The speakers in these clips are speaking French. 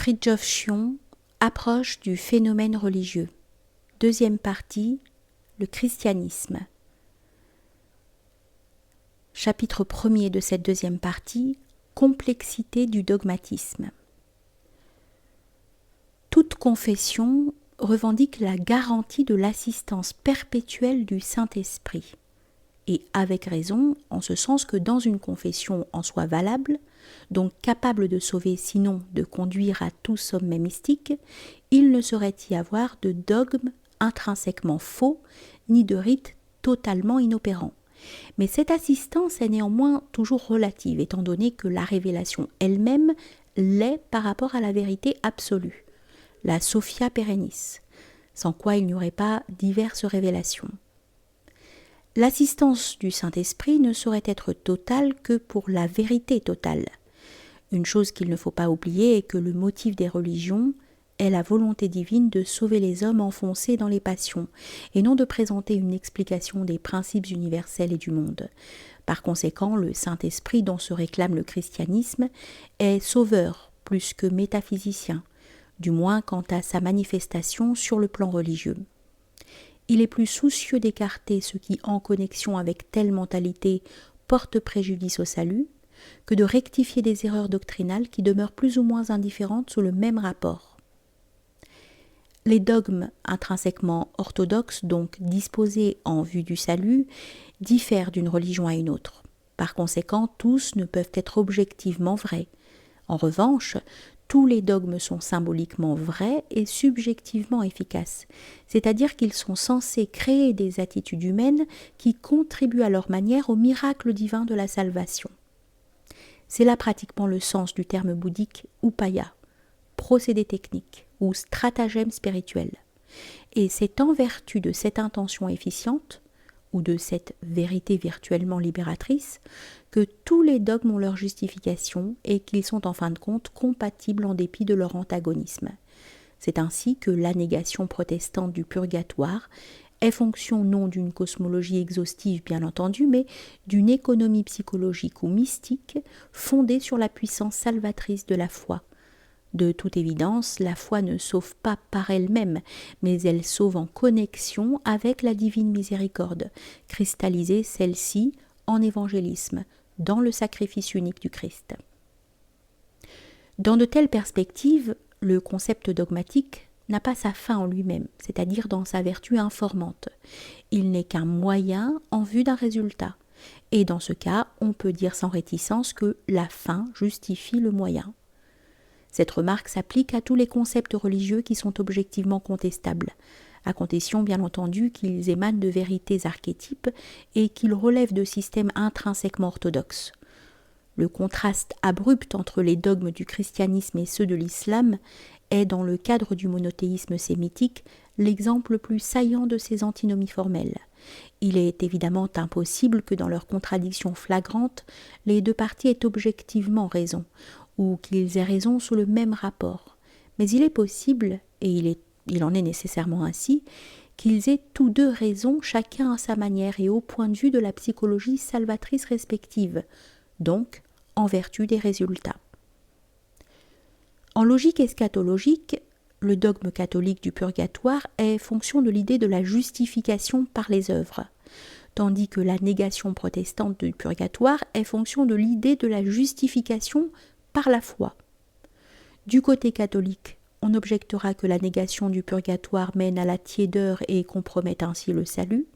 Fridtjof Schion, approche du phénomène religieux. Deuxième partie, le christianisme. Chapitre 1er de cette deuxième partie, complexité du dogmatisme. Toute confession revendique la garantie de l'assistance perpétuelle du Saint-Esprit. Et avec raison, en ce sens que dans une confession en soi valable, donc capable de sauver sinon de conduire à tout sommet mystique, il ne saurait y avoir de dogme intrinsèquement faux, ni de rite totalement inopérant. Mais cette assistance est néanmoins toujours relative, étant donné que la révélation elle-même l'est par rapport à la vérité absolue, la Sophia Perennis, sans quoi il n'y aurait pas diverses révélations. L'assistance du Saint-Esprit ne saurait être totale que pour la vérité totale. Une chose qu'il ne faut pas oublier est que le motif des religions est la volonté divine de sauver les hommes enfoncés dans les passions, et non de présenter une explication des principes universels et du monde. Par conséquent, le Saint-Esprit dont se réclame le christianisme est sauveur plus que métaphysicien, du moins quant à sa manifestation sur le plan religieux. Il est plus soucieux d'écarter ce qui, en connexion avec telle mentalité, porte préjudice au salut, que de rectifier des erreurs doctrinales qui demeurent plus ou moins indifférentes sous le même rapport. Les dogmes intrinsèquement orthodoxes, donc disposés en vue du salut, diffèrent d'une religion à une autre. Par conséquent, tous ne peuvent être objectivement vrais. En revanche, tous les dogmes sont symboliquement vrais et subjectivement efficaces, c'est-à-dire qu'ils sont censés créer des attitudes humaines qui contribuent à leur manière au miracle divin de la salvation. C'est là pratiquement le sens du terme bouddhique upaya, procédé technique ou stratagème spirituel. Et c'est en vertu de cette intention efficiente, ou de cette vérité virtuellement libératrice, que tous les dogmes ont leur justification et qu'ils sont en fin de compte compatibles en dépit de leur antagonisme. C'est ainsi que la négation protestante du purgatoire est fonction non d'une cosmologie exhaustive bien entendu, mais d'une économie psychologique ou mystique fondée sur la puissance salvatrice de la foi. De toute évidence, la foi ne sauve pas par elle-même, mais elle sauve en connexion avec la divine miséricorde, cristallisée celle-ci en évangélisme, dans le sacrifice unique du Christ. Dans de telles perspectives, le concept dogmatique n'a pas sa fin en lui-même, c'est-à-dire dans sa vertu informante. Il n'est qu'un moyen en vue d'un résultat. Et dans ce cas, on peut dire sans réticence que la fin justifie le moyen. Cette remarque s'applique à tous les concepts religieux qui sont objectivement contestables, à condition bien entendu qu'ils émanent de vérités archétypes et qu'ils relèvent de systèmes intrinsèquement orthodoxes. Le contraste abrupt entre les dogmes du christianisme et ceux de l'islam est, dans le cadre du monothéisme sémitique, l'exemple le plus saillant de ces antinomies formelles. Il est évidemment impossible que dans leur contradiction flagrante, les deux parties aient objectivement raison, ou qu'ils aient raison sous le même rapport. Mais il est possible, et il en est nécessairement ainsi, qu'ils aient tous deux raison, chacun à sa manière et au point de vue de la psychologie salvatrice respective, donc en vertu des résultats. En logique eschatologique, le dogme catholique du purgatoire est fonction de l'idée de la justification par les œuvres, tandis que la négation protestante du purgatoire est fonction de l'idée de la justification par la foi. Du côté catholique, on objectera que la négation du purgatoire mène à la tiédeur et compromette ainsi le salut.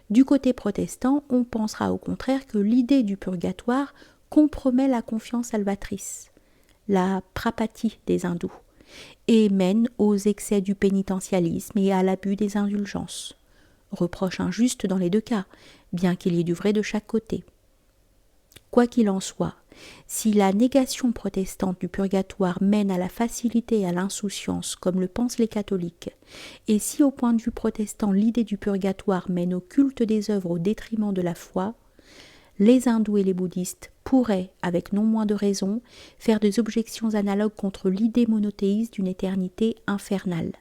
Du côté protestant, on pensera au contraire que l'idée du purgatoire compromet la confiance salvatrice, la prapati des hindous, et mène aux excès du pénitentialisme et à l'abus des indulgences. Reproche injuste dans les deux cas, bien qu'il y ait du vrai de chaque côté. Quoi qu'il en soit, si la négation protestante du purgatoire mène à la facilité et à l'insouciance, comme le pensent les catholiques, et si au point de vue protestant l'idée du purgatoire mène au culte des œuvres au détriment de la foi, les hindous et les bouddhistes pourraient, avec non moins de raison, faire des objections analogues contre l'idée monothéiste d'une éternité infernale.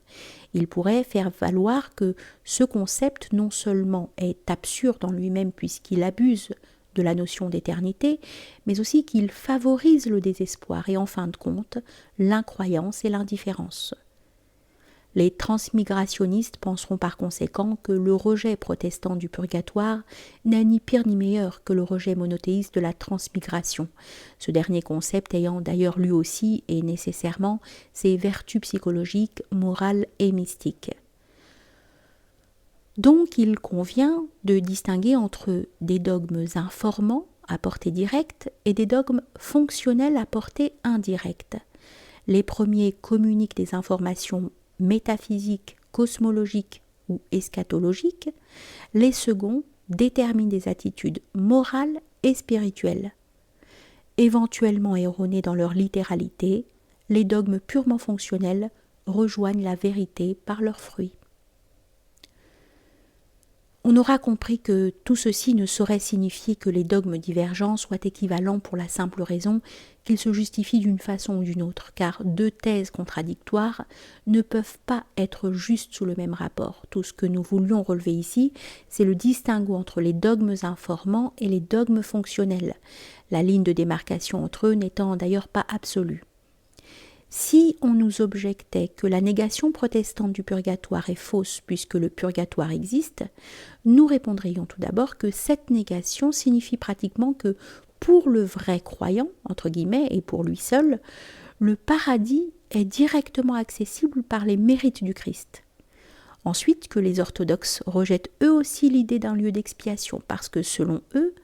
Ils pourraient faire valoir que ce concept non seulement est absurde en lui-même puisqu'il abuse de la notion d'éternité, mais aussi qu'il favorise le désespoir et en fin de compte l'incroyance et l'indifférence. Les transmigrationnistes penseront par conséquent que le rejet protestant du purgatoire n'est ni pire ni meilleur que le rejet monothéiste de la transmigration, ce dernier concept ayant d'ailleurs lui aussi et nécessairement ses vertus psychologiques, morales et mystiques. Donc il convient de distinguer entre des dogmes informant à portée directe et des dogmes fonctionnels à portée indirecte. Les premiers communiquent des informations métaphysiques, cosmologiques ou eschatologiques, les seconds déterminent des attitudes morales et spirituelles. Éventuellement erronés dans leur littéralité, les dogmes purement fonctionnels rejoignent la vérité par leurs fruits. On aura compris que tout ceci ne saurait signifier que les dogmes divergents soient équivalents pour la simple raison qu'ils se justifient d'une façon ou d'une autre, car deux thèses contradictoires ne peuvent pas être justes sous le même rapport. Tout ce que nous voulions relever ici, c'est le distinguo entre les dogmes informant et les dogmes fonctionnels, la ligne de démarcation entre eux n'étant d'ailleurs pas absolue. Si on nous objectait que la négation protestante du purgatoire est fausse puisque le purgatoire existe, nous répondrions tout d'abord que cette négation signifie pratiquement que pour le vrai croyant, entre guillemets, et pour lui seul, le paradis est directement accessible par les mérites du Christ. Ensuite, que les orthodoxes rejettent eux aussi l'idée d'un lieu d'expiation parce que selon eux,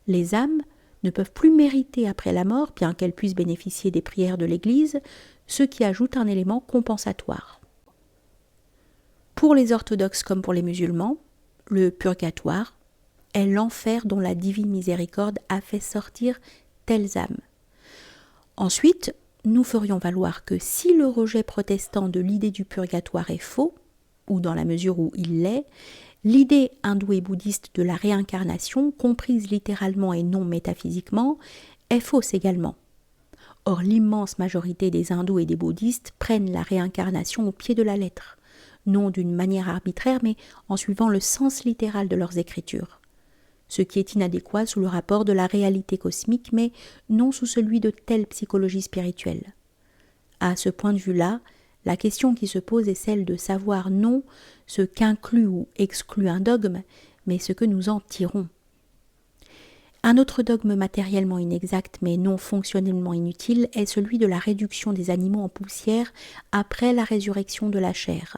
les âmes ne peuvent plus mériter après la mort, bien qu'elles puissent bénéficier des prières de l'Église, ce qui ajoute un élément compensatoire. Pour les orthodoxes comme pour les musulmans, le purgatoire est l'enfer dont la divine miséricorde a fait sortir telles âmes. Ensuite, nous ferions valoir que si le rejet protestant de l'idée du purgatoire est faux, ou dans la mesure où il l'est, l'idée hindoue et bouddhiste de la réincarnation, comprise littéralement et non métaphysiquement, est fausse également. Or, l'immense majorité des hindous et des bouddhistes prennent la réincarnation au pied de la lettre, non d'une manière arbitraire, mais en suivant le sens littéral de leurs écritures. Ce qui est inadéquat sous le rapport de la réalité cosmique, mais non sous celui de telle psychologie spirituelle. À ce point de vue-là, la question qui se pose est celle de savoir non ce qu'inclut ou exclut un dogme, mais ce que nous en tirons. Un autre dogme matériellement inexact mais non fonctionnellement inutile est celui de la réduction des animaux en poussière après la résurrection de la chair.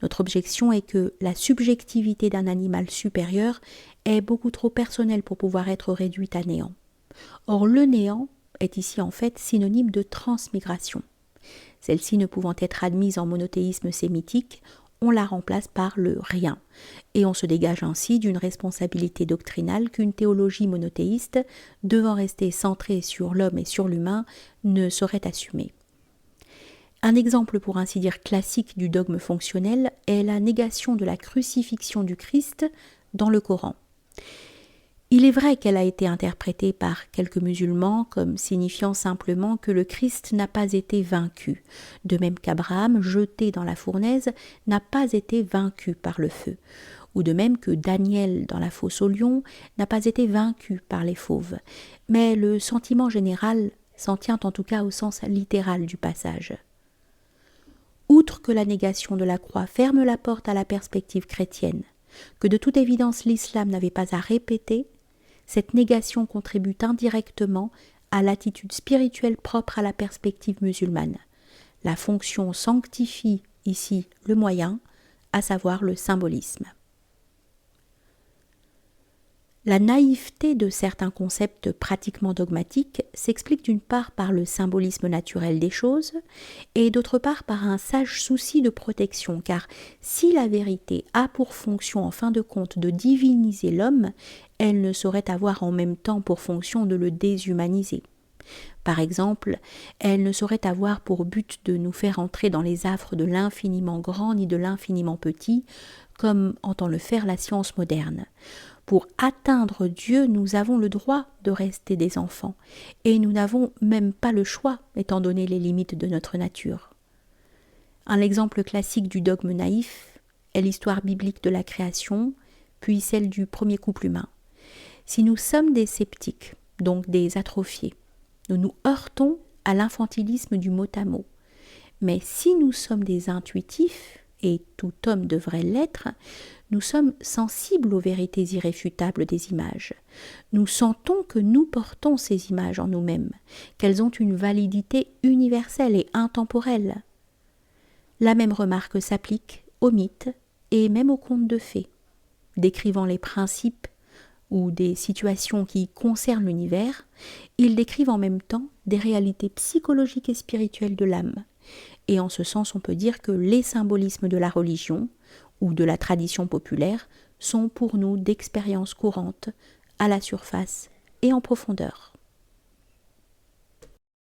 Notre objection est que la subjectivité d'un animal supérieur est beaucoup trop personnelle pour pouvoir être réduite à néant. Or le néant est ici en fait synonyme de transmigration. Celle-ci ne pouvant être admise en monothéisme sémitique, on la remplace par le rien, et on se dégage ainsi d'une responsabilité doctrinale qu'une théologie monothéiste, devant rester centrée sur l'homme et sur l'humain, ne saurait assumer. Un exemple pour ainsi dire classique du dogme fonctionnel est la négation de la crucifixion du Christ dans le Coran. Il est vrai qu'elle a été interprétée par quelques musulmans comme signifiant simplement que le Christ n'a pas été vaincu, de même qu'Abraham, jeté dans la fournaise, n'a pas été vaincu par le feu, ou de même que Daniel dans la fosse aux lions n'a pas été vaincu par les fauves. Mais le sentiment général s'en tient en tout cas au sens littéral du passage. Outre que la négation de la croix ferme la porte à la perspective chrétienne, que de toute évidence l'islam n'avait pas à répéter, cette négation contribue indirectement à l'attitude spirituelle propre à la perspective musulmane. La fonction sanctifie ici le moyen, à savoir le symbolisme. La naïveté de certains concepts pratiquement dogmatiques s'explique d'une part par le symbolisme naturel des choses et d'autre part par un sage souci de protection, car si la vérité a pour fonction en fin de compte de diviniser l'homme, elle ne saurait avoir en même temps pour fonction de le déshumaniser. Par exemple, elle ne saurait avoir pour but de nous faire entrer dans les affres de l'infiniment grand ni de l'infiniment petit, comme entend le faire la science moderne. Pour atteindre Dieu, nous avons le droit de rester des enfants, et nous n'avons même pas le choix, étant donné les limites de notre nature. Un exemple classique du dogme naïf est l'histoire biblique de la création, puis celle du premier couple humain. Si nous sommes des sceptiques, donc des atrophiés, nous nous heurtons à l'infantilisme du mot à mot. Mais si nous sommes des intuitifs, et tout homme devrait l'être, nous sommes sensibles aux vérités irréfutables des images. Nous sentons que nous portons ces images en nous-mêmes, qu'elles ont une validité universelle et intemporelle. La même remarque s'applique aux mythes et même aux contes de fées. Décrivant les principes ou des situations qui concernent l'univers, ils décrivent en même temps des réalités psychologiques et spirituelles de l'âme. Et en ce sens, on peut dire que les symbolismes de la religion ou de la tradition populaire sont pour nous d'expériences courantes à la surface et en profondeur.